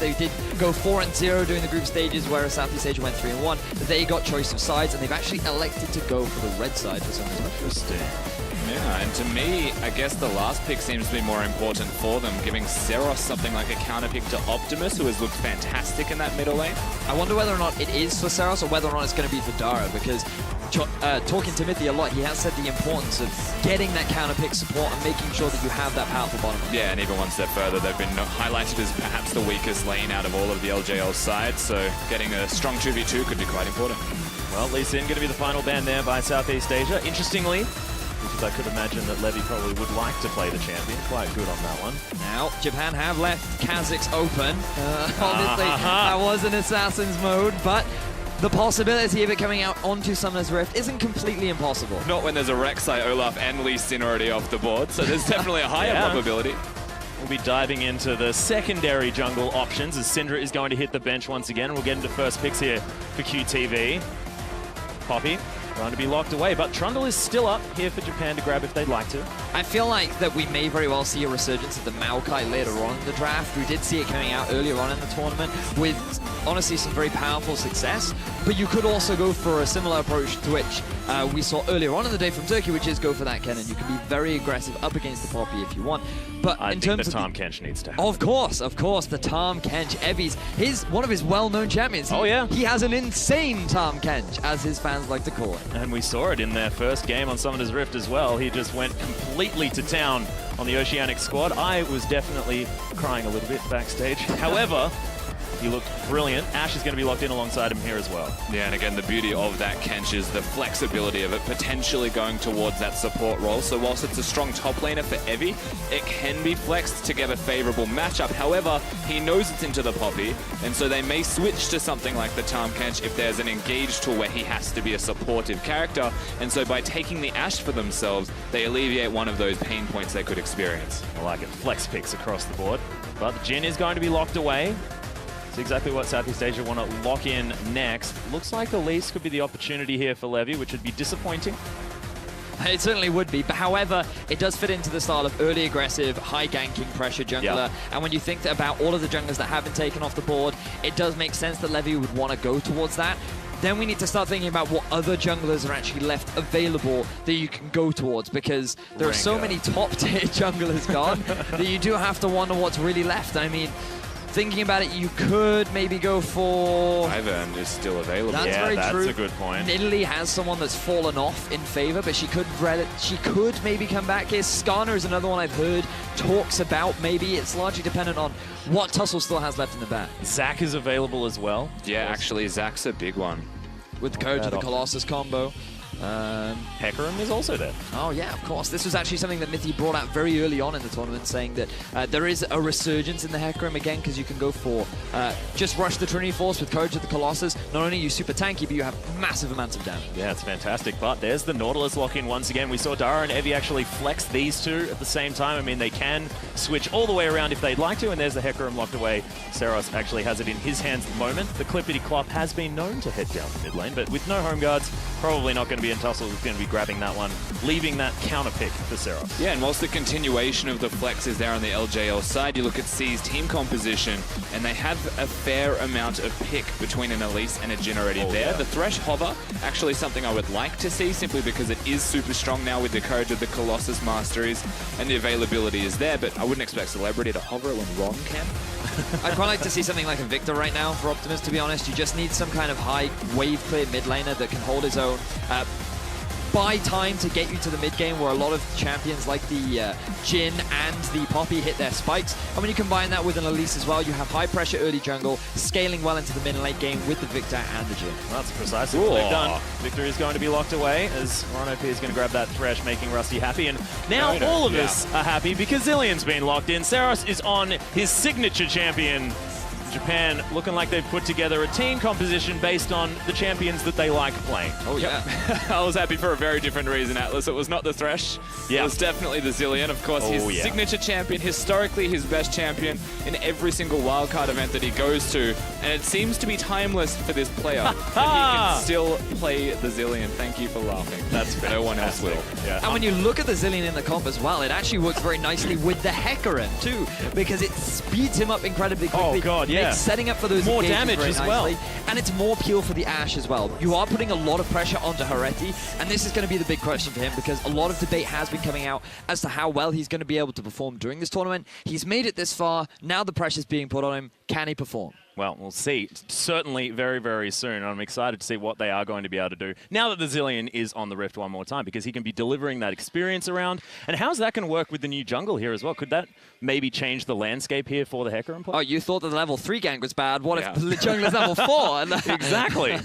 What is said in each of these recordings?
They did go 4-0 during the group stages, whereas Southeast Asia went 3-1. They got choice of sides, and they've actually elected to go for the red side for some reason. Interesting. Yeah, and to me, I guess the last pick seems to be more important for them, giving Seros something like a counter pick to Optimus, who has looked fantastic in that middle lane. I wonder whether or not it is for Seros or whether or not it's going to be for Dara, because talking to Mithy a lot, he has said the importance of getting that counter pick support and making sure that you have that powerful bottom. Yeah, and even one step further, they've been highlighted as perhaps the weakest lane out of all of the LJL sides, so getting a strong 2v2 could be quite important. Well, Lee Sin going to be the final ban there by Southeast Asia. Interestingly, because I could imagine that Levy probably would like to play the champion. Quite good on that one. Now, Japan have left Kazakhs open. Obviously, that was an Assassin's mode, but the possibility of it coming out onto Summoner's Rift isn't completely impossible. Not when there's a Rek'Sai, Olaf, and Lee Sin already off the board, so there's definitely a higher probability. We'll be diving into the secondary jungle options as Syndra is going to hit the bench once again. We'll get into first picks here for QTV. Poppy going to be locked away, but Trundle is still up here for Japan to grab if they'd like to. I feel like that we may very well see a resurgence of the Maokai later on in the draft. We did see it coming out earlier on in the tournament with, honestly, some very powerful success. But you could also go for a similar approach to which we saw earlier on in the day from Turkey, which is go for that cannon. You can be very aggressive up against the Poppy if you want. But I in think terms the of Tahm Kench needs to happen. Of course, the Tahm Kench. Evi's one of his well-known champions. He has an insane Tahm Kench, as his fans like to call it. And we saw it in their first game on Summoner's Rift as well. He just went completely to town on the Oceanic squad. I was definitely crying a little bit backstage. However, he looked brilliant. Ash is going to be locked in alongside him here as well. Yeah, and again, the beauty of that Kench is the flexibility of it, potentially going towards that support role. So whilst it's a strong top laner for Evi, it can be flexed to get a favorable matchup. However, he knows it's into the Poppy, and so they may switch to something like the Tahm Kench if there's an engage tool where he has to be a supportive character. And so by taking the Ash for themselves, they alleviate one of those pain points they could experience. I like it. Flex picks across the board. But the Jhin is going to be locked away. It's exactly what Southeast Asia want to lock in next. Looks like Elise could be the opportunity here for Levy, which would be disappointing. It certainly would be, but however, it does fit into the style of early aggressive, high ganking pressure jungler. And when you think about all of the junglers that have been taken off the board, it does make sense that Levy would want to go towards that. Then we need to start thinking about what other junglers are actually left available that you can go towards, because there are so many top-tier junglers gone that you do have to wonder what's really left. I mean, thinking about it, you could maybe go for... Ivern is still available. That's very true. That's a good point. Italy has someone that's fallen off in favor, but she could maybe come back here. Skarner is another one I've heard talks about. Maybe it's largely dependent on what Tussle still has left in the bag. Zac is available as well. Yeah, actually, Zac's a big one. With the Courage of the Colossus combo. Hecarim is also there. Oh yeah, of course. This was actually something that Mithy brought out very early on in the tournament, saying that there is a resurgence in the Hecarim again, because you can go for just rush the Trinity Force with Courage of the Colossus. Not only are you super tanky, but you have massive amounts of damage. Yeah, it's fantastic. But there's the Nautilus lock-in once again. We saw Dara and Evi actually flex these two at the same time. I mean, they can switch all the way around if they'd like to, and there's the Hecarim locked away. Seros actually has it in his hands at the moment. The Clippity-Clop has been known to head down the mid lane, but with no home guards, probably not going to be in Tussle. Is going to be grabbing that one, leaving that counter pick for Seros. Yeah, and whilst the continuation of the flex is there on the LJL side, you look at C's team composition, and they have a fair amount of pick between an Elise and a Jhin already there. The Thresh Hover, actually something I would like to see, simply because it is super strong now with the Courage of the Colossus Masteries, and the availability is there, but I wouldn't expect Celebrity to hover it when Ron can. I'd quite like to see something like a Victor right now for Optimus, to be honest. You just need some kind of high wave clear mid laner that can hold his own. Buy time to get you to the mid game, where a lot of champions like the Jhin and the Poppy hit their spikes. And when you combine that with an Elise as well, you have high pressure early jungle, scaling well into the mid and late game with the Victor and the Jhin. That's precisely what they've done. Victor is going to be locked away as Ron P is going to grab that Thresh, making Rusty happy. And now all of us are happy because Zillion's been locked in. Seros is on his signature champion. Japan looking like they've put together a team composition based on the champions that they like playing. Oh, yeah. I was happy for a very different reason, Atlas. It was not the Thresh. It was definitely the Zillion. Of course, his signature champion, historically his best champion in every single wildcard event that he goes to. And it seems to be timeless for this player. That he can still play the Zillion. Thank you for laughing. That's no one else will. And when you look at the Zillion in the comp as well, it actually works very nicely with the Hecarim too, because it speeds him up incredibly quickly. Oh god, yeah. It's setting up for those more engagements damage very as nicely, well. and it's more peel for the Ashe as well. You are putting a lot of pressure onto Hereti, and this is going to be the big question for him because a lot of debate has been coming out as to how well he's going to be able to perform during this tournament. He's made it this far. Now the pressure's being put on him. Can he perform? Well, we'll see. Certainly very, very soon. I'm excited to see what they are going to be able to do now that the Zillion is on the Rift one more time, because he can be delivering that experience around. And how's that going to work with the new jungle here as well? Could that maybe change the landscape here for the Hecarim play? Oh, you thought that the level 3 gank was bad. What if the jungle is level 4? Exactly.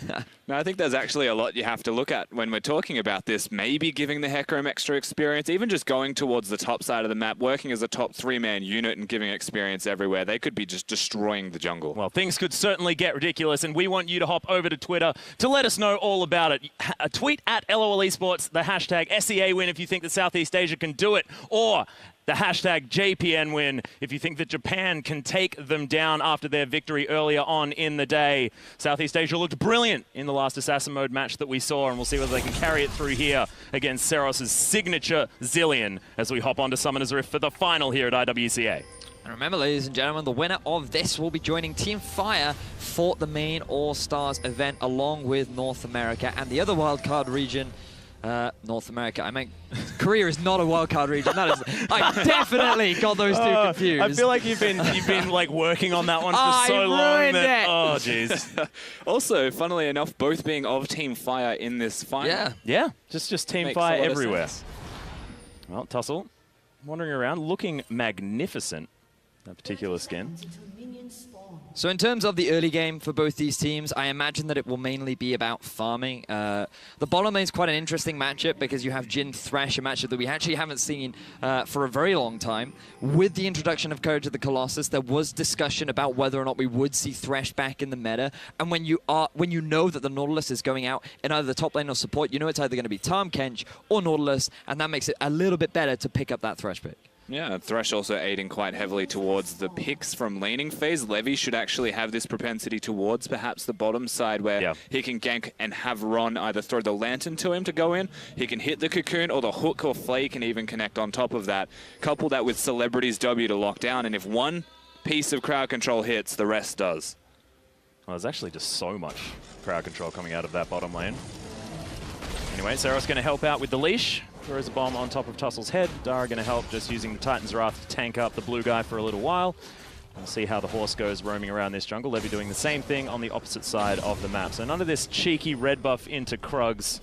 No, I think there's actually a lot you have to look at when we're talking about this. Maybe giving the Hecarim extra experience, even just going towards the top side of the map, working as a top 3-man unit and giving experience everywhere. They could be just destroying the jungle. Well, things could certainly get ridiculous, and we want you to hop over to Twitter to let us know all about it. A tweet at LOL Esports, the hashtag SEA win if you think that Southeast Asia can do it, or the hashtag JPN win if you think that Japan can take them down after their victory earlier on in the day. Southeast Asia looked brilliant in the last Assassin Mode match that we saw, and we'll see whether they can carry it through here against Seros' signature Zillion as we hop onto Summoner's Rift for the final here at IWCA. And remember, ladies and gentlemen, the winner of this will be joining Team Fire for the main All-Stars event along with North America and the other wildcard region. North America. I mean, Korea is not a wildcard region. That is, I definitely got those two confused. I feel like you've been like working on that one for so long. That, oh, jeez. Also, funnily enough, both being of Team Fire in this final. Yeah. Just Team Makes Fire a lot of everywhere. sense. Well, Tussle wandering around, looking magnificent. That particular skin. So in terms of the early game for both these teams, I imagine that it will mainly be about farming. The bottom lane is quite an interesting matchup because you have Jhin Thresh, a matchup that we actually haven't seen for a very long time. With the introduction of Courage of the Colossus, there was discussion about whether or not we would see Thresh back in the meta. And when you know that the Nautilus is going out in either the top lane or support, you know it's either going to be Tahm Kench or Nautilus, and that makes it a little bit better to pick up that Thresh pick. Yeah, Thresh also aiding quite heavily towards the picks from laning phase. Levy should actually have this propensity towards perhaps the bottom side where he can gank and have Ron either throw the lantern to him to go in, he can hit the cocoon, or the hook or flay can even connect on top of that. Couple that with Celebrity's W to lock down, and if one piece of crowd control hits, the rest does. Well, there's actually just so much crowd control coming out of that bottom lane. Anyway, Seros going to help out with the leash. Throws a bomb on top of Tussle's head. Dara going to help just using the Titan's Wrath to tank up the blue guy for a little while. We'll see how the horse goes roaming around this jungle. Levy doing the same thing on the opposite side of the map. So none of this cheeky red buff into Krug's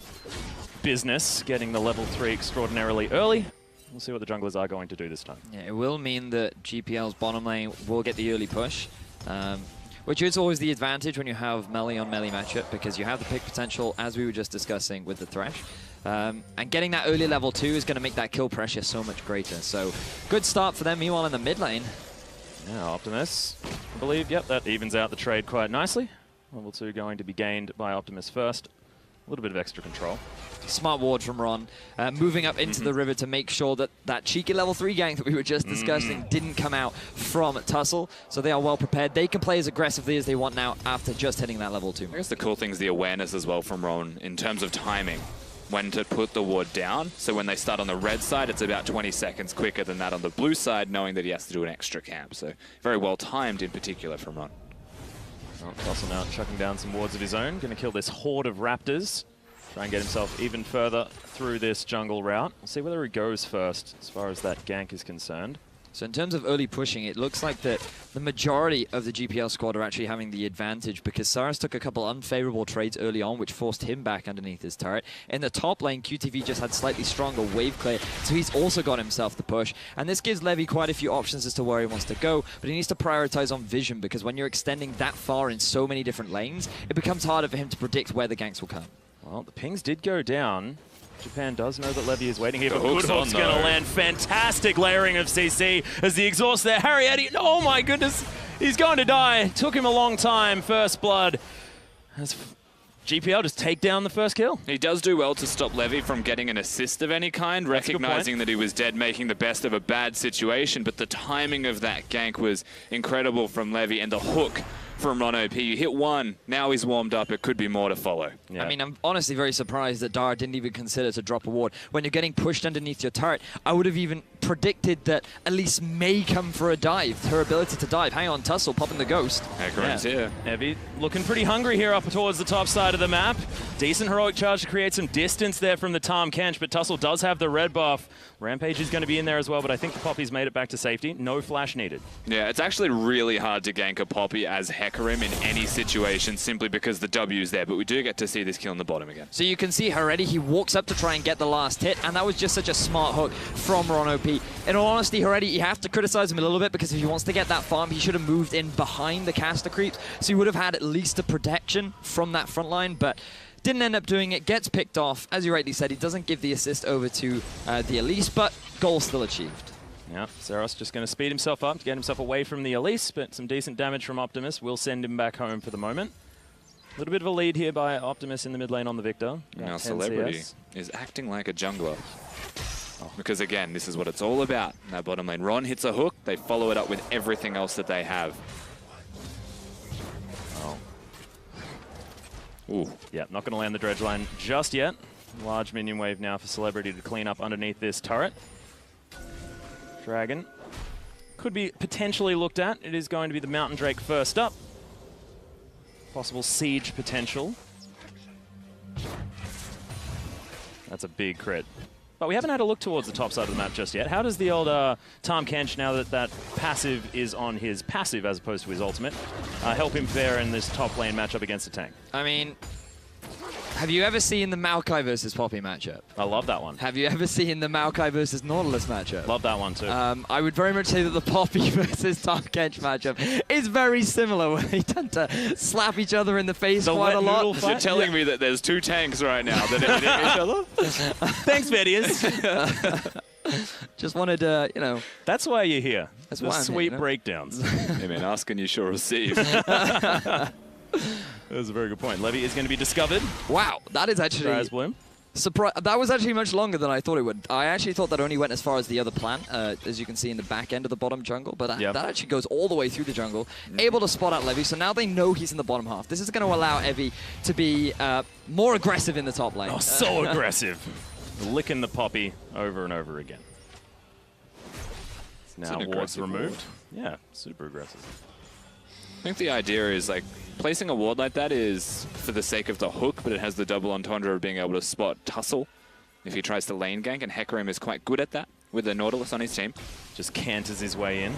business, getting the level 3 extraordinarily early. We'll see what the junglers are going to do this time. Yeah, it will mean that GPL's bottom lane will get the early push. Which is always the advantage when you have melee on melee matchup, because you have the pick potential, as we were just discussing with the Thresh. And getting that early level 2 is going to make that kill pressure so much greater. So good start for them. Meanwhile, in the mid lane. Yeah, Optimus, I believe, yep, that evens out the trade quite nicely. Level 2 going to be gained by Optimus first. A little bit of extra control. Smart ward from Ron, moving up into the river to make sure that that cheeky level 3 gank that we were just discussing didn't come out from Tussle. So they are well prepared. They can play as aggressively as they want now after just hitting that level 2. I guess the cool thing is the awareness as well from Ron in terms of timing. When to put the ward down. So when they start on the red side, it's about 20 seconds quicker than that on the blue side, knowing that he has to do an extra camp. So very well timed in particular from Ron. Well, Tussle now chucking down some wards of his own. Going to kill this horde of raptors. Try and get himself even further through this jungle route. We'll see whether he goes first as far as that gank is concerned. So in terms of early pushing, it looks like that the majority of the GPL squad are actually having the advantage, because Saras took a couple unfavorable trades early on, which forced him back underneath his turret. In the top lane, QTV just had slightly stronger wave clear, so he's also got himself the push. And this gives Levy quite a few options as to where he wants to go, but he needs to prioritize on vision, because when you're extending that far in so many different lanes, it becomes harder for him to predict where the ganks will come. Well, the pings did go down. Japan does know that Levy is waiting here, but Hook's Good Hook's going to land. Fantastic layering of CC as the exhaust there. Harry Eddy, oh my goodness, he's going to die. Took him a long time. First blood. As GPL just take down the first kill. He does do well to stop Levy from getting an assist of any kind, recognizing that he was dead, making the best of a bad situation, but the timing of that gank was incredible from Levy, and the hook from Ron OP. You hit one, now he's warmed up, it could be more to follow. Yeah. I mean, I'm honestly very surprised that Dara didn't even consider to drop a ward. When you're getting pushed underneath your turret, I would have even predicted that Elise may come for a dive. Her ability to dive. Hang on, Tussle popping the ghost. Hecarim's here. Evie looking pretty hungry here up towards the top side of the map. Decent heroic charge to create some distance there from the Tahm Kench, but Tussle does have the red buff. Rampage is going to be in there as well, but I think the Poppy's made it back to safety. No flash needed. Yeah, it's actually really hard to gank a Poppy as Hecarim in any situation simply because the W's there, but we do get to see this kill on the bottom again. So you can see already, he walks up to try and get the last hit, and that was just such a smart hook from Ron OP. In all honesty, already you have to criticize him a little bit because if he wants to get that farm, he should have moved in behind the caster creeps, so he would have had at least a protection from that front line, but didn't end up doing it, gets picked off. As you rightly said, he doesn't give the assist over to the Elise, but goal still achieved. Yeah, Saros just going to speed himself up to get himself away from the Elise, but some decent damage from Optimus will send him back home for the moment. A little bit of a lead here by Optimus in the mid lane on the Victor. Now Celebrity is acting like a jungler. Because again, this is what it's all about in that bottom lane. Ron hits a hook, they follow it up with everything else that they have. Ooh. Yeah, not going to land the dredge line just yet. Large minion wave now for Celebrity to clean up underneath this turret. Dragon could be potentially looked at. It is going to be the Mountain Drake first up. Possible siege potential. That's a big crit. But we haven't had a look towards the top side of the map just yet. How does the old Tahm Kench, now that that passive is on his passive as opposed to his ultimate, help him fare in this top lane matchup against a tank? I mean, have you ever seen the Maokai versus Poppy matchup? I love that one. Have you ever seen the Maokai versus Nautilus matchup? Love that one too. I would very much say that the Poppy versus Tahm Kench matchup is very similar, where they tend to slap each other in the face quite a lot. You're telling me that there's two tanks right now that are hitting each other? Thanks, Vedius. Just wanted to, you know. That's why you're here. That's the why I'm sweet here, you know? I breakdowns. mean, ask and you shall receive. That was a very good point. Levy is going to be discovered. Wow, that is actually Bloom. that was actually much longer than I thought it would. I actually thought that only went as far as the other plant, as you can see in the back end of the bottom jungle, but that actually goes all the way through the jungle, able to spot out Levy, so now they know he's in the bottom half. This is going to allow Evie to be more aggressive in the top lane. Oh, so aggressive. Licking the Poppy over and over again. Now wards removed. Yeah, super aggressive. I think the idea is, like, placing a ward like that is for the sake of the hook, but it has the double entendre of being able to spot Tussle if he tries to lane gank, and Hecarim is quite good at that with the Nautilus on his team. Just canters his way in.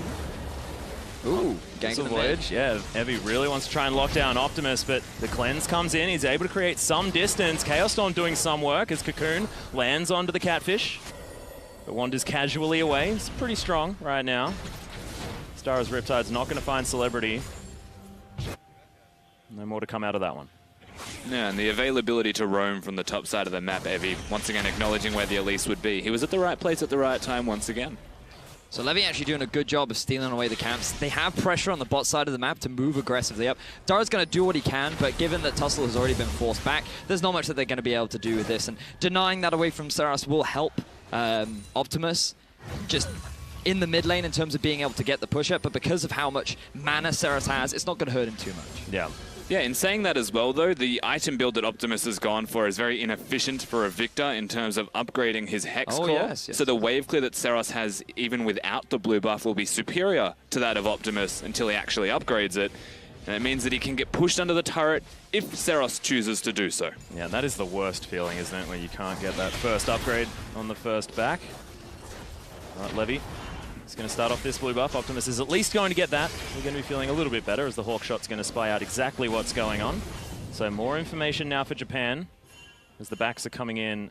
Ooh, gank the voyage. Yeah, Evie really wants to try and lock down Optimus, but the cleanse comes in. He's able to create some distance. Chaos Storm doing some work as Cocoon lands onto the Catfish, but wanders casually away. It's pretty strong right now. Stara's Riptide's not going to find Celebrity. No more to come out of that one. Yeah, and the availability to roam from the top side of the map, Evie, once again acknowledging where the Elise would be. He was at the right place at the right time once again. So Levy actually doing a good job of stealing away the camps. They have pressure on the bot side of the map to move aggressively up. Dara's going to do what he can, but given that Tussle has already been forced back, there's not much that they're going to be able to do with this. And denying that away from Saros will help Optimus just in the mid lane in terms of being able to get the push up, but because of how much mana Saros has, it's not going to hurt him too much. Yeah. Yeah, in saying that as well, though, the item build that Optimus has gone for is very inefficient for a Victor in terms of upgrading his Hex Core. Yes. So the wave clear that Saros has, even without the blue buff, will be superior to that of Optimus until he actually upgrades it. And it means that he can get pushed under the turret if Saros chooses to do so. Yeah, that is the worst feeling, isn't it, when you can't get that first upgrade on the first back. All right, Levy. He's going to start off this blue buff. Optimus is at least going to get that. We're going to be feeling a little bit better as the Hawk Shot's going to spy out exactly what's going on. So more information now for Japan as the backs are coming in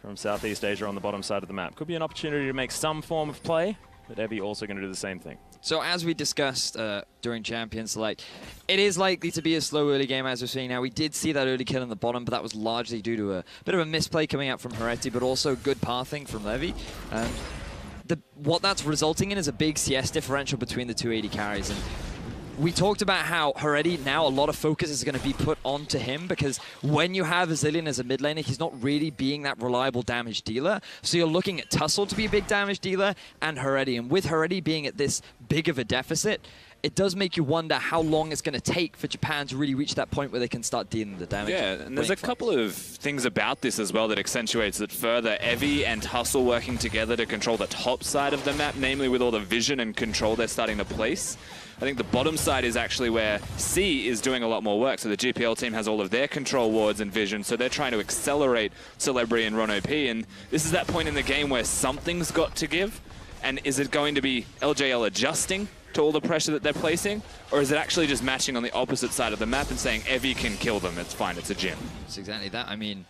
from Southeast Asia on the bottom side of the map. Could be an opportunity to make some form of play, but Evie also going to do the same thing. So as we discussed during Champions Select, it is likely to be a slow early game as we're seeing now. We did see that early kill in the bottom, but that was largely due to a bit of a misplay coming out from Heretti, but also good pathing from Levy. What that's resulting in is a big CS differential between the two AD carries. And we talked about how Heretti now a lot of focus is going to be put onto him because when you have Azilian as a mid laner, he's not really being that reliable damage dealer. So you're looking at Tussle to be a big damage dealer and Heretti. And with Heretti being at this big of a deficit, it does make you wonder how long it's going to take for Japan to really reach that point where they can start dealing the damage. Yeah, and there's a couple of things about this as well that accentuates it further. Evie and Hustle working together to control the top side of the map, namely with all the vision and control they're starting to place. I think the bottom side is actually where C is doing a lot more work. So the GPL team has all of their control wards and vision, so they're trying to accelerate Celebrity and Ron OP. And this is that point in the game where something's got to give. And is it going to be LJL adjusting to all the pressure that they're placing? Or is it actually just matching on the opposite side of the map and saying, Evie can kill them, it's fine, it's a gym? It's exactly that. I mean,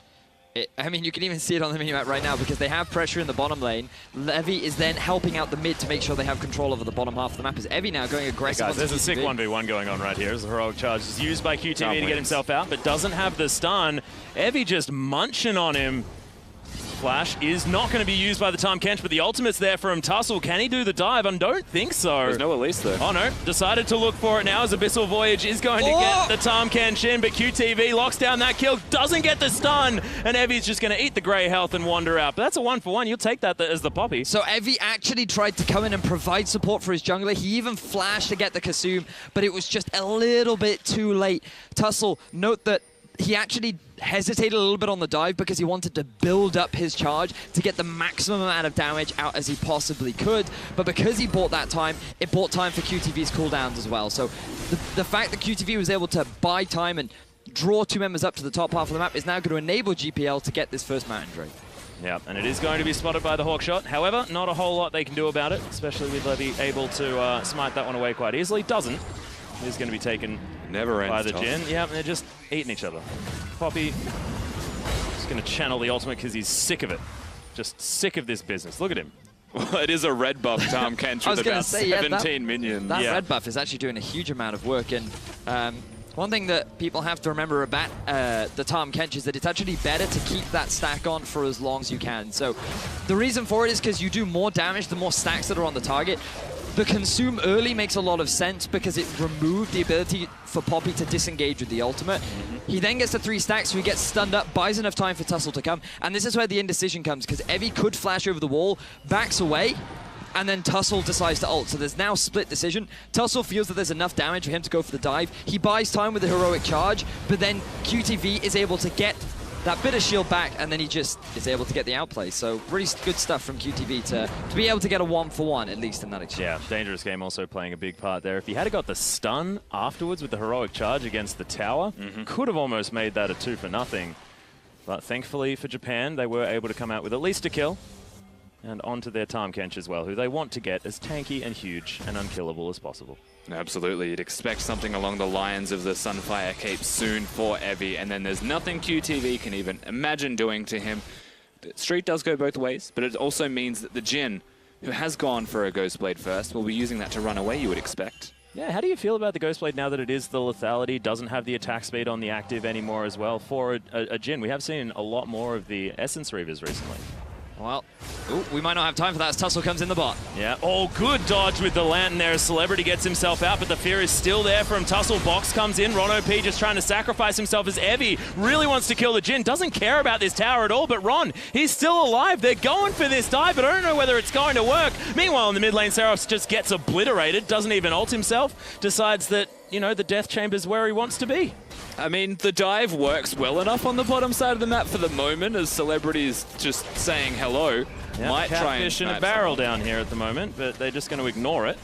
you can even see it on the minimap right now because they have pressure in the bottom lane. Levy is then helping out the mid to make sure they have control over the bottom half of the map. Is Evie now going aggressive? Hey guys, there's a sick 1v1 going on right here as the heroic charge is used by QTV to get himself out, but doesn't have the stun. Evie just munching on him. Flash is not going to be used by the Tahm Kench, but the ultimate's there for him. Tussle, can he do the dive? I don't think so. There's no Elise though. Oh no, decided to look for it now as Abyssal Voyage is going to get the Tahm Kench in, but QTV locks down that kill, doesn't get the stun, and Evie's just going to eat the grey health and wander out. But that's a 1-for-1, you'll take that as the Poppy. So Evie actually tried to come in and provide support for his jungler. He even flashed to get the Kasum, but it was just a little bit too late. Tussle, note that he actually hesitated a little bit on the dive because he wanted to build up his charge to get the maximum amount of damage out as he possibly could. But because he bought that time, it bought time for QTV's cooldowns as well. So the fact that QTV was able to buy time and draw two members up to the top half of the map is now going to enable GPL to get this first Mountain Drake. Yeah, and it is going to be spotted by the Hawkshot. However, not a whole lot they can do about it, especially with Levy able to smite that one away quite easily. Doesn't. He's going to be taken by the Jhin. Yeah, and they're just eating each other. Poppy just going to channel the ultimate because he's sick of it. Just sick of this business. Look at him. Well, it is a red buff Tahm Kench with about 17 minions. That red buff is actually doing a huge amount of work. And one thing that people have to remember about the Tahm Kench is that it's actually better to keep that stack on for as long as you can. So the reason for it is because you do more damage the more stacks that are on the target. The consume early makes a lot of sense because it removed the ability for Poppy to disengage with the ultimate. He then gets to 3 stacks, so he gets stunned up, buys enough time for Tussle to come, and this is where the indecision comes, because Evie could flash over the wall, backs away, and then Tussle decides to ult. So there's now split decision. Tussle feels that there's enough damage for him to go for the dive. He buys time with the heroic charge, but then QTV is able to get that bit of shield back, and then he just is able to get the outplay. So really good stuff from QTV to be able to get a 1-for-1, at least in that exchange. Yeah, Dangerous Game also playing a big part there. If he had got the stun afterwards with the heroic charge against the tower, could have almost made that a 2-for-0. But thankfully for Japan, they were able to come out with at least a kill. And onto their Tahm Kench as well, who they want to get as tanky and huge and unkillable as possible. Absolutely, you'd expect something along the lines of the Sunfire Cape soon for Evie, and then there's nothing QTV can even imagine doing to him. Street does go both ways, but it also means that the Jhin, who has gone for a Ghostblade first, will be using that to run away, you would expect. Yeah, how do you feel about the Ghostblade now that it is the lethality, doesn't have the attack speed on the active anymore as well for a Jhin? We have seen a lot more of the Essence Reavers recently. Well, we might not have time for that as Tussle comes in the bot. Yeah, good dodge with the Lantern there as Celebrity gets himself out, but the fear is still there from Tussle. Box comes in, Ron OP just trying to sacrifice himself as Evie really wants to kill the Jhin, doesn't care about this tower at all, but Ron, he's still alive. They're going for this dive, but I don't know whether it's going to work. Meanwhile, in the mid lane, Seros just gets obliterated, doesn't even ult himself, decides that, you know, the Death Chamber's where he wants to be. I mean, the dive works well enough on the bottom side of the map for the moment, as Celebrity is just saying hello. Yeah, might try and catfish in a barrel down here at the moment, but they're just going to ignore it.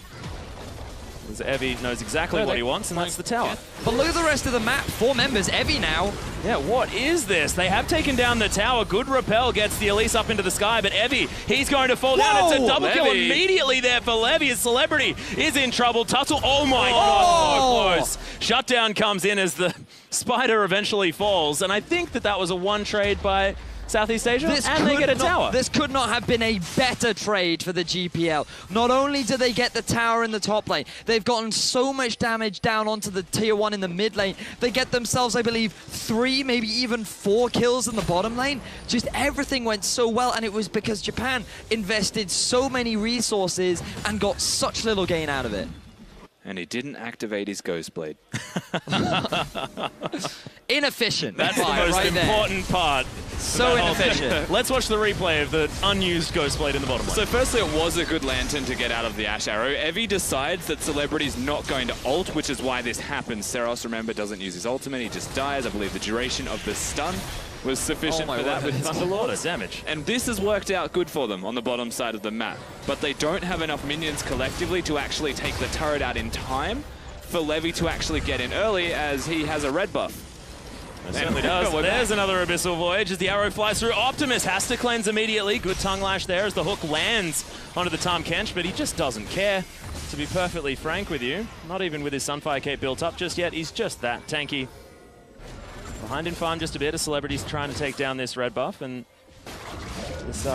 Because Evie knows exactly what he wants, and that's the tower. Yeah. But look at the rest of the map. 4 members. Evie now. Yeah, what is this? They have taken down the tower. Good repel gets the Elise up into the sky, but Evie, he's going to fall down. It's a double kill immediately there for Levy. His Celebrity is in trouble. Tussle, oh my God, so close. Shutdown comes in as the Spider eventually falls, and I think that was a 1 trade by Southeast Asia, and they get a tower. This could not have been a better trade for the GPL. Not only do they get the tower in the top lane, they've gotten so much damage down onto the tier 1 in the mid lane. They get themselves, I believe, 3, maybe even 4 kills in the bottom lane. Just everything went so well, and it was because Japan invested so many resources and got such little gain out of it. And he didn't activate his Ghostblade. Inefficient. That's the most important part. So inefficient. Let's watch the replay of the unused Ghost Blade in the bottom lane. So firstly, it was a good lantern to get out of the Ash Arrow. Evie decides that Celebrity's not going to ult, which is why this happens. Seros, remember, doesn't use his ultimate. He just dies. I believe the duration of the stun was sufficient for that with Thunderlord. Damage. And this has worked out good for them on the bottom side of the map. But they don't have enough minions collectively to actually take the turret out in time for Levy to actually get in early, as he has a red buff. It certainly does. There's another Abyssal Voyage as the arrow flies through. Optimus has to cleanse immediately. Good tongue lash there as the hook lands onto the Tahm Kench, but he just doesn't care. To be perfectly frank with you, not even with his Sunfire cape built up just yet. He's just that tanky. Behind in farm just a bit. A Celebrity's trying to take down this red buff, and this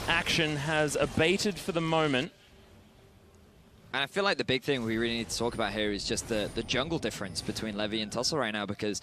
action has abated for the moment. And I feel like the big thing we really need to talk about here is just the jungle difference between Levy and Tussle right now, because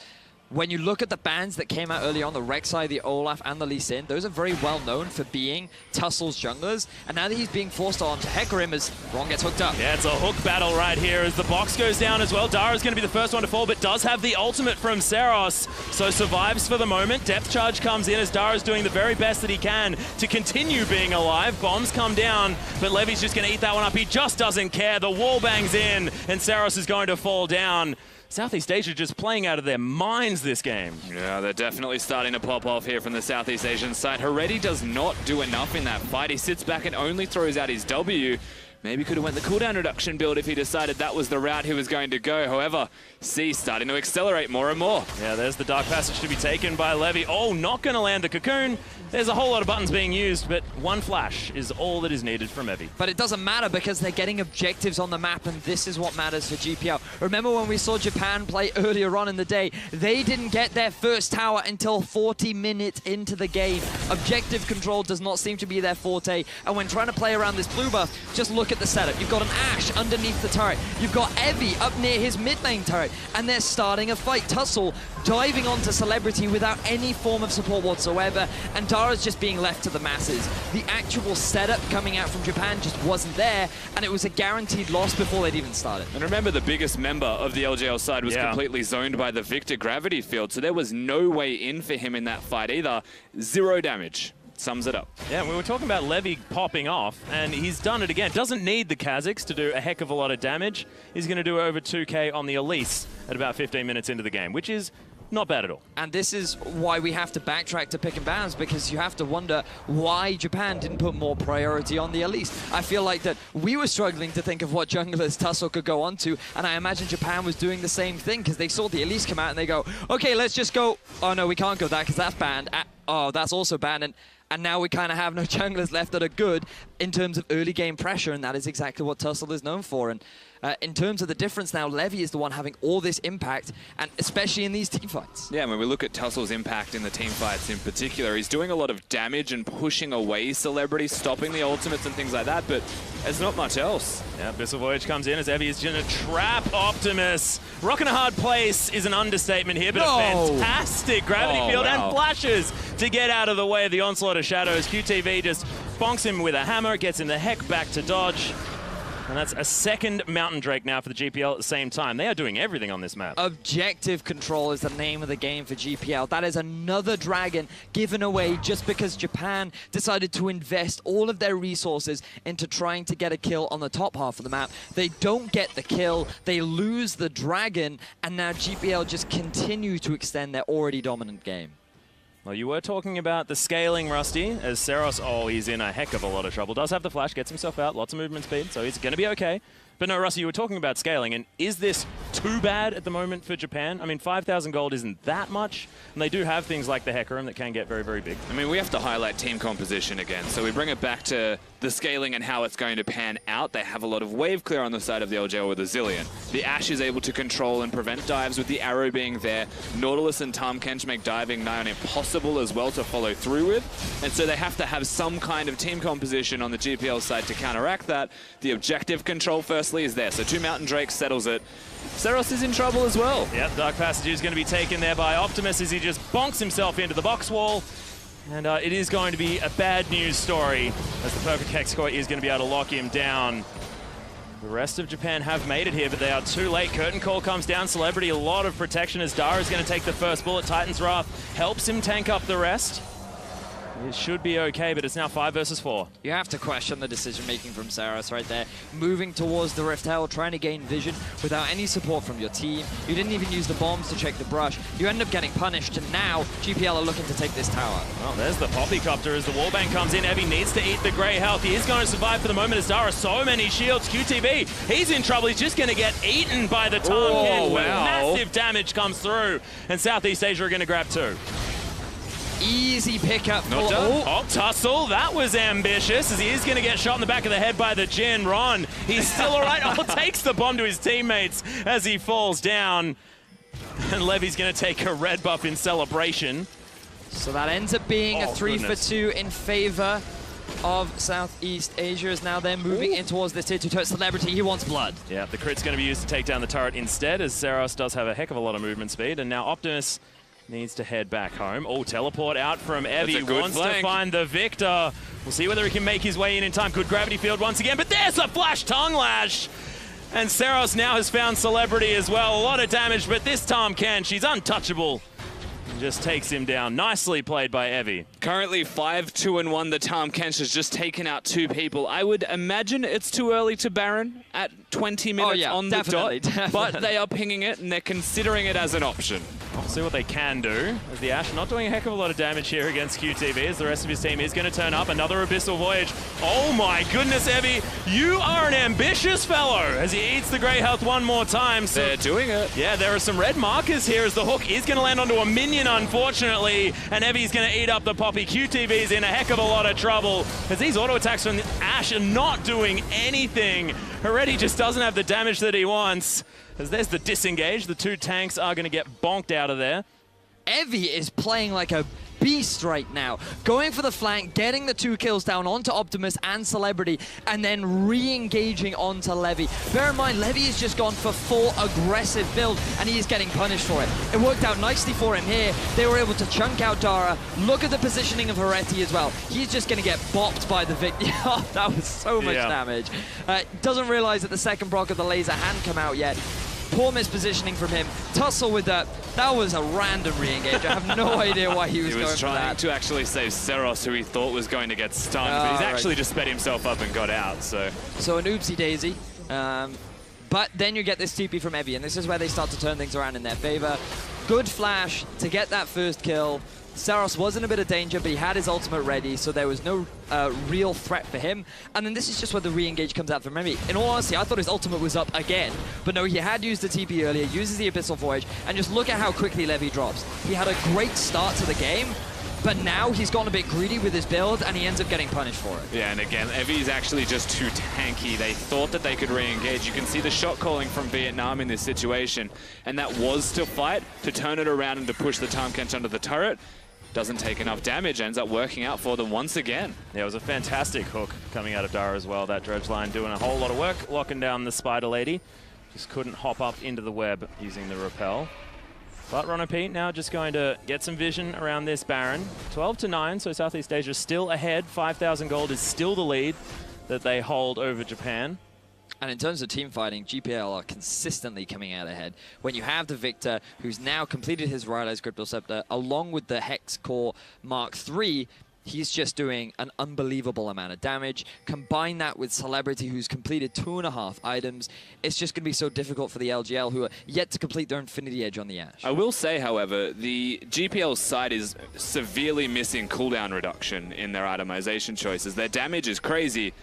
when you look at the bans that came out early on, the Rek'Sai, the Olaf, and the Lee Sin, those are very well known for being Tussle's junglers. And now that he's being forced on to Hecarim as Ron gets hooked up. Yeah, it's a hook battle right here as the box goes down as well. Dara's going to be the first one to fall, but does have the ultimate from Seros, so survives for the moment. Depth charge comes in as Dara's doing the very best that he can to continue being alive. Bombs come down, but Levy's just going to eat that one up. He just doesn't care. The wall bangs in, and Seros is going to fall down. Southeast Asia just playing out of their minds this game. Yeah, they're definitely starting to pop off here from the Southeast Asian side. Heredi does not do enough in that fight. He sits back and only throws out his W. Maybe could have went the cooldown reduction build if he decided that was the route he was going to go. However, C starting to accelerate more and more. Yeah, there's the Dark Passage to be taken by Levy. Oh, not going to land the Cocoon. There's a whole lot of buttons being used, but one flash is all that is needed from Evie. But it doesn't matter because they're getting objectives on the map, and this is what matters for GPL. Remember when we saw Japan play earlier on in the day? They didn't get their first tower until 40 minutes into the game. Objective control does not seem to be their forte, and when trying to play around this blue buff, just look at the setup. You've got an Ashe underneath the turret. You've got Evie up near his mid lane turret, and they're starting a fight. Tussle diving onto Celebrity without any form of support whatsoever, and Dara's just being left to the masses. The actual setup coming out from Japan just wasn't there, and it was a guaranteed loss before they'd even started. And remember, the biggest member of the LGL side was completely zoned by the Victor gravity field, so there was no way in for him in that fight either. 0 damage. Sums it up. Yeah, we were talking about Levy popping off, and he's done it again. Doesn't need the Kazakhs to do a heck of a lot of damage. He's going to do over 2k on the Elise at about 15 minutes into the game, which is not bad at all. And this is why we have to backtrack to pick and bans, because you have to wonder why Japan didn't put more priority on the Elise. I feel like that we were struggling to think of what junglers Tussle could go on to, and I imagine Japan was doing the same thing because they saw the Elise come out and they go, okay, let's just go. Oh no, we can't go that because that's banned. Oh, that's also banned. And now we kind of have no junglers left that are good in terms of early game pressure, and that is exactly what Tussle is known for. And in terms of the difference now, Levy is the one having all this impact, and especially in these team fights. Yeah, when we look at Tussle's impact in the team fights in particular, he's doing a lot of damage and pushing away Celebrity, stopping the ultimates and things like that, but there's not much else. Yeah, Abyssal Voyage comes in as Evie is going to trap Optimus. Rocking a hard place is an understatement here, but a fantastic gravity field and flashes to get out of the way of the onslaught of shadows. QTV just bonks him with a hammer, gets him the heck back to dodge. And that's a second Mountain Drake now for the GPL at the same time. They are doing everything on this map. Objective control is the name of the game for GPL. That is another dragon given away just because Japan decided to invest all of their resources into trying to get a kill on the top half of the map. They don't get the kill, they lose the dragon, and now GPL just continue to extend their already dominant game. Well, you were talking about the scaling, Rusty, as Seros, he's in a heck of a lot of trouble. Does have the flash, gets himself out, lots of movement speed, so he's going to be okay. But no, Rusty, you were talking about scaling, and is this too bad at the moment for Japan? I mean, 5,000 gold isn't that much, and they do have things like the Hecarim that can get very, very big. I mean, we have to highlight team composition again, so we bring it back to the scaling and how it's going to pan out. They have a lot of wave clear on the side of the LGL with a Zillion. The Ashe is able to control and prevent dives with the arrow being there. Nautilus and Tahm Kench make diving nigh on impossible as well to follow through with, and so they have to have some kind of team composition on the GPL side to counteract that. The objective control firstly is there, so 2 Mountain Drakes settles it. Seros is in trouble as well. Yep, Dark Passage is going to be taken there by Optimus as he just bonks himself into the box wall. And it is going to be a bad news story as the Perfect Hex Core is going to be able to lock him down. The rest of Japan have made it here, but they are too late. Curtain Call comes down. Celebrity, a lot of protection as Dara is going to take the first bullet. Titan's Wrath helps him tank up the rest. It should be okay, but it's now 5 versus 4. You have to question the decision-making from Saros right there. Moving towards the Rift Hell, trying to gain vision without any support from your team. You didn't even use the bombs to check the brush. You end up getting punished, and now GPL are looking to take this tower. Well, there's the Poppycopter as the wallbang comes in. Evie needs to eat the grey health. He is going to survive for the moment as Dara, so many shields. QTB, he's in trouble. He's just going to get eaten by the Tom. Oh, wow. Massive damage comes through, and Southeast Asia are going to grab 2. Easy pickup. Not done. Oh, Tussle, that was ambitious as he is going to get shot in the back of the head by the Jin. Ron, he's still all right. Oh, takes the bomb to his teammates as he falls down. And Levy's going to take a red buff in celebration. So that ends up being a 3 goodness. for 2 in favor of Southeast Asia as now they're moving in towards this tier 2 turret. Celebrity, he wants blood. Yeah, the crit's going to be used to take down the turret instead as Saros does have a heck of a lot of movement speed. And now Optimus needs to head back home. Oh, teleport out from Evie. Wants to find the Victor. We'll see whether he can make his way in time. Good gravity field once again, but there's a flash tongue lash. And Saros now has found Celebrity as well. A lot of damage, but this time she's untouchable. Just takes him down. Nicely played by Evie. Currently 5-2-1. The Tom Kench has just taken out 2 people. I would imagine it's too early to Baron at 20 minutes on the dot, but they are pinging it and they're considering it as an option. We'll see what they can do. As the Ashe not doing a heck of a lot of damage here against QTV as the rest of his team is going to turn up. Another Abyssal Voyage. Oh my goodness, Evie, you are an ambitious fellow as he eats the grey health one more time. So they're doing it. Yeah, there are some red markers here as the hook is going to land onto a minion, unfortunately, and Evie's going to eat up the Poppy. QTV's in a heck of a lot of trouble as these auto attacks from the Ashe are not doing anything. Already just doesn't have the damage that he wants. As there's the disengage, the 2 tanks are going to get bonked out of there. Evie is playing like a beast right now. Going for the flank, getting the 2 kills down onto Optimus and Celebrity, and then re-engaging onto Levy. Bear in mind, Levy has just gone for full aggressive build, and he is getting punished for it. It worked out nicely for him here. They were able to chunk out Dara. Look at the positioning of Hereti as well. He's just going to get bopped by the Victor. Oh, that was so much damage. Doesn't realize that the second proc of the laser hadn't come out yet. Poor mispositioning from him. Tussle with that. That was a random re-engage. I have no idea why he was going for that. He was trying to actually save Seros, who he thought was going to get stunned, but he's actually just sped himself up and got out. So an oopsie daisy. But then you get this TP from Evie, and this is where they start to turn things around in their favor. Good flash to get that first kill. Saros was in a bit of danger, but he had his ultimate ready, so there was no real threat for him. And then this is just where the re-engage comes out from Remy. In all honesty, I thought his ultimate was up again, but no, he had used the TP earlier, uses the Abyssal Voyage, and just look at how quickly Levy drops. He had a great start to the game, but now he's gone a bit greedy with his build, and he ends up getting punished for it. Yeah, and again, Evie's actually just too tanky. They thought that they could re-engage. You can see the shot calling from Vietnam in this situation, and that was to fight, to turn it around and to push the Tom Kench under the turret. Doesn't take enough damage, ends up working out for them once again. Yeah, it was a fantastic hook coming out of Dara as well. That dredge line doing a whole lot of work, locking down the Spider Lady. Just couldn't hop up into the web using the repel. But Ron and Pete now just going to get some vision around this Baron. 12-9, so Southeast Asia still ahead. 5,000 gold is still the lead that they hold over Japan. And in terms of team fighting, GPL are consistently coming out ahead. When you have the Victor, who's now completed his Rylai's Crypto Scepter, along with the Hex Core Mark III, he's just doing an unbelievable amount of damage. Combine that with Celebrity, who's completed 2.5 items. It's just going to be so difficult for the LGL, who are yet to complete their Infinity Edge on the Ashe. I will say, however, the GPL side is severely missing cooldown reduction in their itemization choices. Their damage is crazy,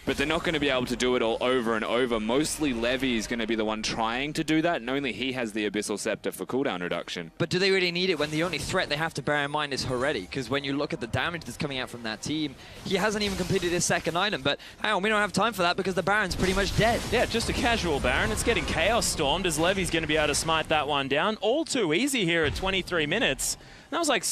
but they're not going to be able to do it all over and over. Mostly Levy is going to be the one trying to do that, and only he has the Abyssal Scepter for cooldown reduction. But do they really need it when the only threat they have to bear in mind is Hereti? Because when you look at the damage that's coming out from that team, he hasn't even completed his second item. But hang on, we don't have time for that because the Baron's pretty much dead. Yeah, just a casual Baron. It's getting Chaos Stormed as Levy's going to be able to smite that one down. All too easy here at 23 minutes. And I was like,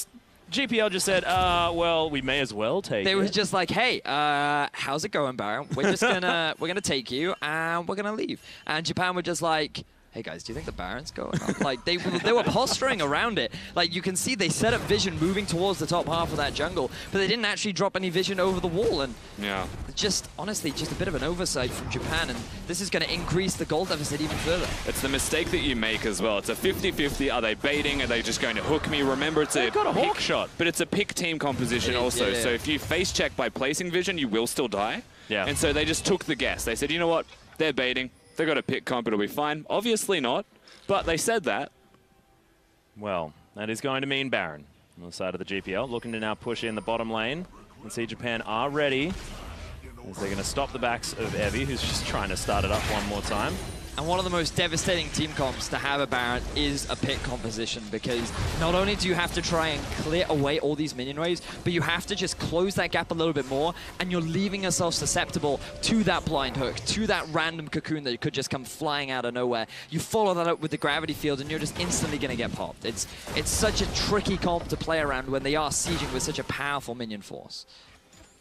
GPL just said, well, we may as well take it. They were just like, hey, how's it going, Baron? We're just gonna, we're gonna take you and we're gonna leave. And Japan were just like, hey guys, do you think the Baron's going up? Like, they were posturing around it. Like, you can see they set up vision moving towards the top half of that jungle, but they didn't actually drop any vision over the wall. And yeah, just, honestly, just a bit of an oversight from Japan, and this is going to increase the goal deficit even further. It's the mistake that you make as well. It's a 50-50. Are they baiting? Are they just going to hook me? Remember, it's They've got a hawk shot. But it's a pick team composition also. Yeah. So if you face check by placing vision, you will still die. Yeah. And so they just took the guess. They said, you know what? They're baiting. They've got a pick comp. It'll be fine. Obviously not. But they said that. Well, that is going to mean Baron on the side of the GPL, looking to now push in the bottom lane. You can see Japan are ready, as they're going to stop the backs of Evie, who's just trying to start it up one more time. And one of the most devastating team comps to have a Baron is a pick composition, because not only do you have to try and clear away all these minion waves, but you have to just close that gap a little bit more, and you're leaving yourself susceptible to that blind hook, to that random cocoon that could just come flying out of nowhere. You follow that up with the gravity field, and you're just instantly going to get popped. It's such a tricky comp to play around when they are sieging with such a powerful minion force.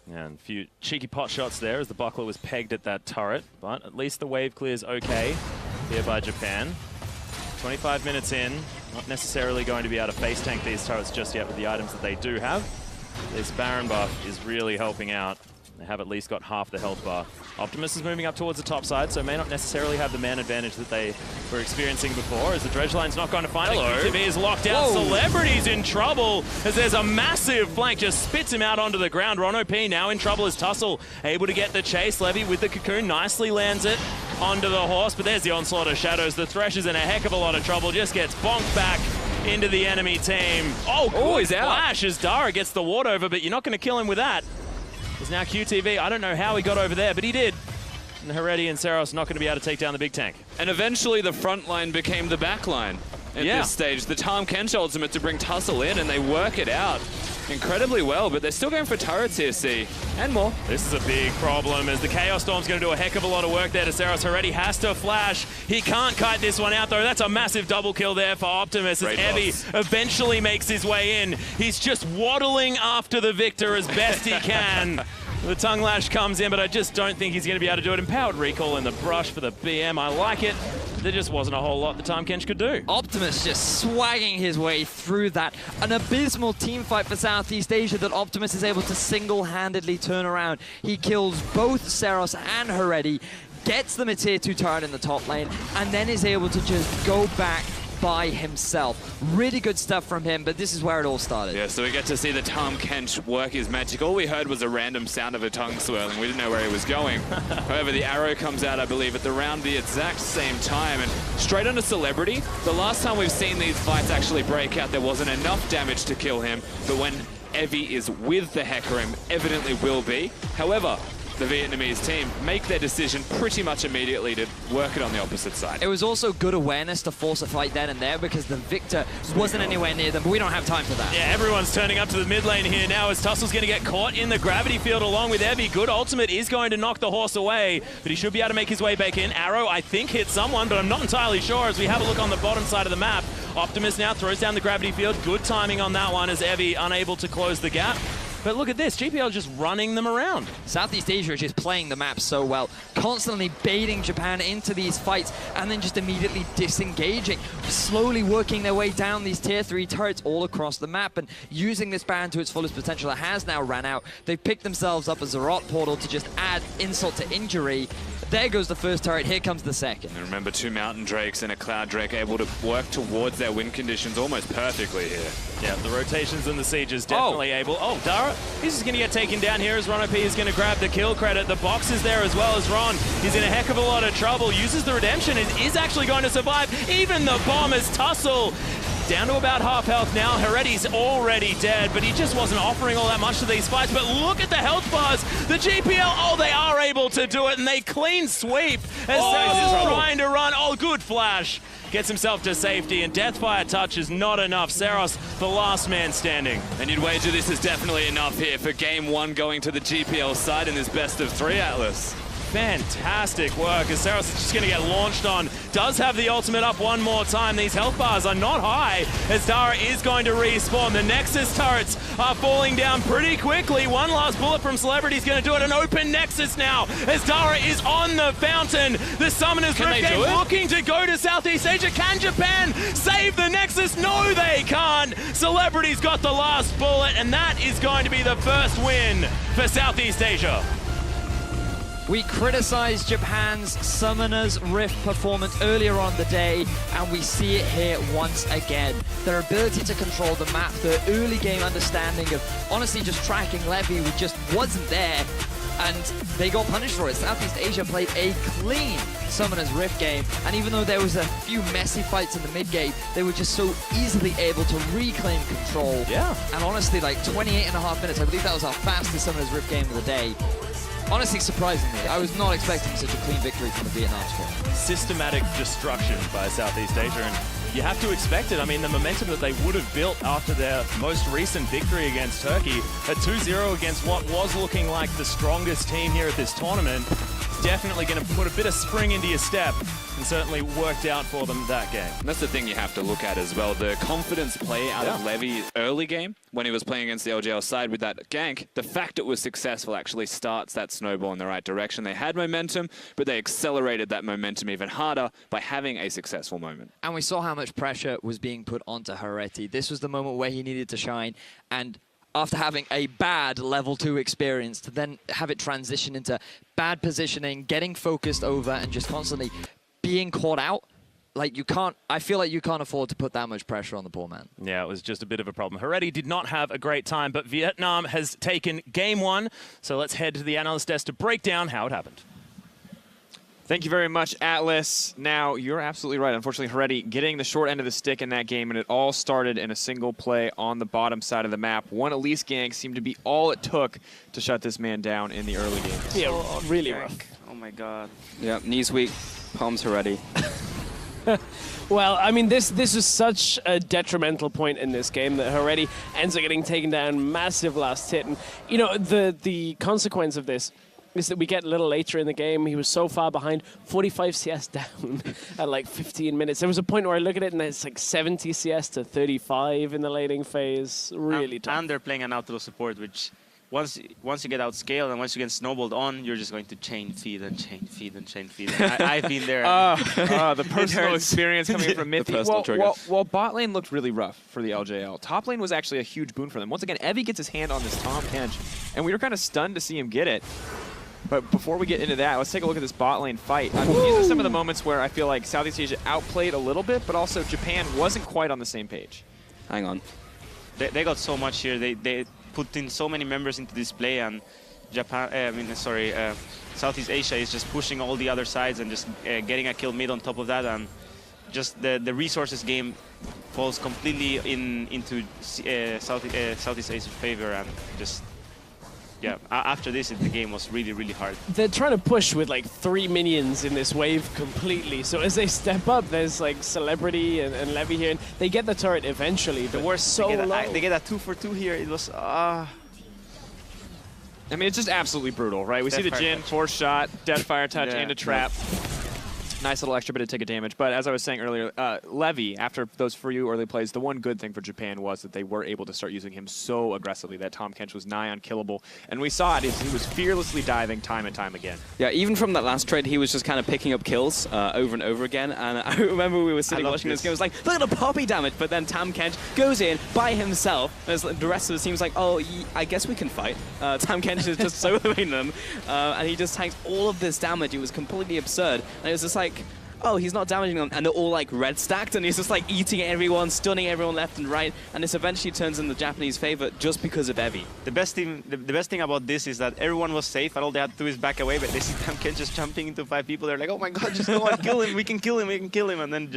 Yeah, and a few cheeky pot shots there as the buckler was pegged at that turret, but at least the wave clears okay here by Japan. 25 minutes in, not necessarily going to be able to face tank these turrets just yet with the items that they do have. This Baron buff is really helping out. They have at least got half the health bar. Optimus is moving up towards the top side, so may not necessarily have the man advantage that they were experiencing before, as the dredge line's not going to find it. QTV is locked out. Whoa. Celebrity's in trouble, as there's a massive flank, just spits him out onto the ground. Rono P now in trouble as Tussle able to get the chase. Levy with the cocoon nicely lands it onto the horse, but there's the onslaught of shadows. The Thresh is in a heck of a lot of trouble, just gets bonked back into the enemy team. Oh, good flash as Dara gets the ward over, but you're not going to kill him with that. There's now QTV. I don't know how he got over there, but he did. And Heredi and Seros not going to be able to take down the big tank. And eventually the front line became the back line at this stage. The Tahm Kench ultimate to bring Tussle in, and they work it out incredibly well, but they're still going for turrets here, C, and more. This is a big problem, as the Chaos Storm's going to do a heck of a lot of work there to Seros. Heredi has to flash. He can't kite this one out, though. That's a massive double kill there for Optimus, as Evie eventually makes his way in. He's just waddling after the victor as best he can. The tongue lash comes in, but I just don't think he's going to be able to do it. Empowered recall in the brush for the BM. I like it. There just wasn't a whole lot the Tahm Kench could do. Optimus just swagging his way through that. An abysmal team fight for Southeast Asia that Optimus is able to single-handedly turn around. He kills both Seros and Heredi, gets them a tier 2 turret in the top lane, and then is able to just go back by himself. Really good stuff from him, but this is where it all started. Yeah, so we get to see the Tahm Kench work his magic. All we heard was a random sound of a tongue swirling. We didn't know where he was going. However, the arrow comes out, I believe, at around the exact same time, and straight onto Celebrity. The last time we've seen these fights actually break out, there wasn't enough damage to kill him, but when Evie is with the Hecarim, evidently will be. However, the Vietnamese team make their decision pretty much immediately to work it on the opposite side. It was also good awareness to force a fight then and there, because the victor wasn't anywhere near them, but we don't have time for that. Yeah, everyone's turning up to the mid lane here now, as Tussle's going to get caught in the gravity field along with Evie. Good ultimate is going to knock the horse away, but he should be able to make his way back in. Arrow, I think, hit someone, but I'm not entirely sure as we have a look on the bottom side of the map. Optimus now throws down the gravity field. Good timing on that one, as Evie unable to close the gap. But look at this, GPL just running them around. Southeast Asia is just playing the map so well, constantly baiting Japan into these fights and then just immediately disengaging, slowly working their way down these tier 3 turrets all across the map and using this Baron to its fullest potential. It has now ran out. They've picked themselves up a Zarot portal to just add insult to injury. There goes the first turret, here comes the second. And remember, 2 Mountain Drakes and a Cloud Drake able to work towards their win conditions almost perfectly here. Yeah, the rotations and the sieges definitely able. Oh, Dara, he's just going to get taken down here as Rono P is going to grab the kill credit. The box is there as well as Ron. He's in a heck of a lot of trouble, uses the redemption and is actually going to survive. Even the bomb as Tussle down to about half health now. Heredi's already dead, but he just wasn't offering all that much to these fights. But look at the health bars. The GPL, oh, they are able to do it, and they clean sweep as Seros is trying to run. Oh, good flash. Gets himself to safety, and Deathfire touch is not enough. Seros, the last man standing. And you'd wager this is definitely enough here for game 1 going to the GPL side in this best of 3, Atlas. fantastic work as Seros is just going to get launched on. Does have the ultimate up one more time. These health bars are not high as Dara is going to respawn. The Nexus turrets are falling down pretty quickly. One last bullet from Celebrity is going to do it. An open Nexus now as Dara is on the fountain. The Summoners Rift game looking to go to Southeast Asia. Can Japan save the Nexus? No, they can't. Celebrity's got the last bullet, and that is going to be the first win for Southeast Asia. We criticized Japan's Summoners Rift performance earlier on the day, and we see it here once again. Their ability to control the map, their early game understanding of honestly just tracking Levy just wasn't there, and they got punished for it. Southeast Asia played a clean Summoners Rift game, and even though there was a few messy fights in the mid game, they were just so easily able to reclaim control. Yeah. And honestly, like 28.5 minutes, I believe that was our fastest Summoners Rift game of the day. Honestly, surprisingly, I was not expecting such a clean victory from the Vietnam squad. Systematic destruction by Southeast Asia, and you have to expect it. I mean, the momentum that they would have built after their most recent victory against Turkey, at 2-0 against what was looking like the strongest team here at this tournament, is definitely going to put a bit of spring into your step, and certainly worked out for them that game. And that's the thing you have to look at as well. The confidence play out of Levy early game, when he was playing against the LGL side with that gank, the fact it was successful actually starts that snowball in the right direction. They had momentum, but they accelerated that momentum even harder by having a successful moment. And we saw how much pressure was being put onto Hereti. This was the moment where he needed to shine, and after having a bad level 2 experience, to then have it transition into bad positioning, getting focused over, and just constantly being caught out. Like, you can't, I feel like you can't afford to put that much pressure on the poor man. Yeah, it was just a bit of a problem. Hereti did not have a great time, but Vietnam has taken game 1. So let's head to the analyst desk to break down how it happened. Thank you very much, Atlas. Now, you're absolutely right. Unfortunately, Hereti getting the short end of the stick in that game, and it all started in a single play on the bottom side of the map. One Elise gank seemed to be all it took to shut this man down in the early game. Yeah, really rough. Oh my god. Yeah, knees weak, palms Hereti. Well, I mean, this is such a detrimental point in this game that Hereti ends up getting taken down, massive last hit. And, you know, the consequence of this is that we get a little later in the game. He was so far behind, 45 CS down at like 15 minutes. There was a point where I look at it and it's like 70 CS to 35 in the laning phase. Really tough. And they're playing an outlaw support, which once you get outscaled and once you get snowballed on, you're just going to chain feed and chain feed and chain feed. And I've been there. The personal experience coming from Mythy. Well, bot lane looked really rough for the LJL. Top lane was actually a huge boon for them. Once again, Evie gets his hand on this Tahm Kench, and we were kind of stunned to see him get it. But before we get into that, let's take a look at this bot lane fight. I mean, these are some of the moments where I feel like Southeast Asia outplayed a little bit, but also Japan wasn't quite on the same page. Hang on. They got so much here. They put in so many members into this play, and Southeast Asia is just pushing all the other sides and just getting a kill mid on top of that, and just the resources game falls completely into Southeast Asia's favor, and just. Yeah, after this, the game was really, really hard. They're trying to push with like 3 minions in this wave completely. So as they step up, there's like Celebrity and Levy here, and they get the turret eventually. The worst, so they get a 2-for-2 here. It was, I mean, it's just absolutely brutal, right? We see the Jhin, force shot, death fire touch, and a trap. Nice little extra bit of ticket damage. But as I was saying earlier, Levy, after those few early plays, the one good thing for Japan was that they were able to start using him so aggressively that Tahm Kench was nigh unkillable. And we saw it. He was fearlessly diving time and time again. Yeah, even from that last trade, he was just kind of picking up kills over and over again. And I remember we were sitting watching this game. It was like, look at the poppy damage. But then Tahm Kench goes in by himself. And the rest of the team's like, oh, I guess we can fight. Tahm Kench is just soloing them. And he just tanks all of this damage. It was completely absurd. And it was just like, oh, he's not damaging them, and they're all like red stacked, and he's just like eating everyone, stunning everyone left and right, and this eventually turns in the Japanese favor just because of Evie. The best thing about this is that everyone was safe, and all they had to do is back away, but they see Tahm Kench just jumping into 5 people. They're like, oh my god, just go and kill him, we can kill him, and then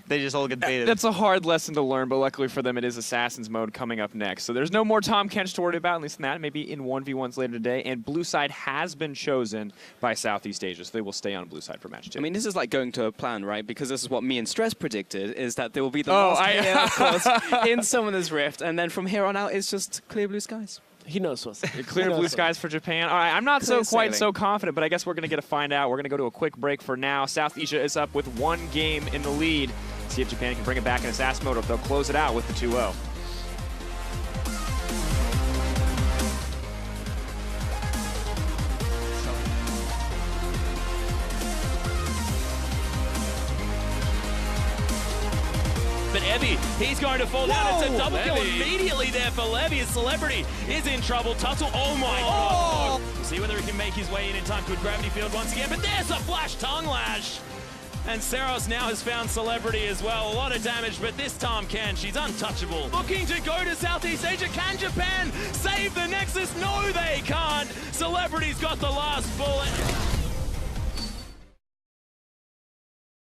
they just all get baited. That's a hard lesson to learn, but luckily for them, it is Assassin's mode coming up next. So there's no more Tahm Kench to worry about, at least in that, maybe in 1v1s later today, and blue side has been chosen by Southeast Asia, so they will stay on blue side for match 2. I mean, this is like going to a plan, right? Because this is what me and Stress predicted, is that there will be the last player, of course, in Summoner's Rift, and then from here on out, it's just clear blue skies. He knows what's Clear blue skies for Japan. All right, I'm not quite so confident, but I guess we're going to get to find out. We're going to go to a quick break for now. South Asia is up with 1 game in the lead. See if Japan can bring it back in assassin mode, or if they'll close it out with the 2-0. But Evie, he's going to fall down. It's a double kill immediately there for Levy. His Celebrity is in trouble. Tuttle, oh my god. We'll see whether he can make his way in time. Good gravity field once again, but there's a flash tongue lash. And Seros now has found Celebrity as well. A lot of damage, but this time she's untouchable. Looking to go to Southeast Asia. Can Japan save the Nexus? No, they can't. Celebrity's got the last bullet.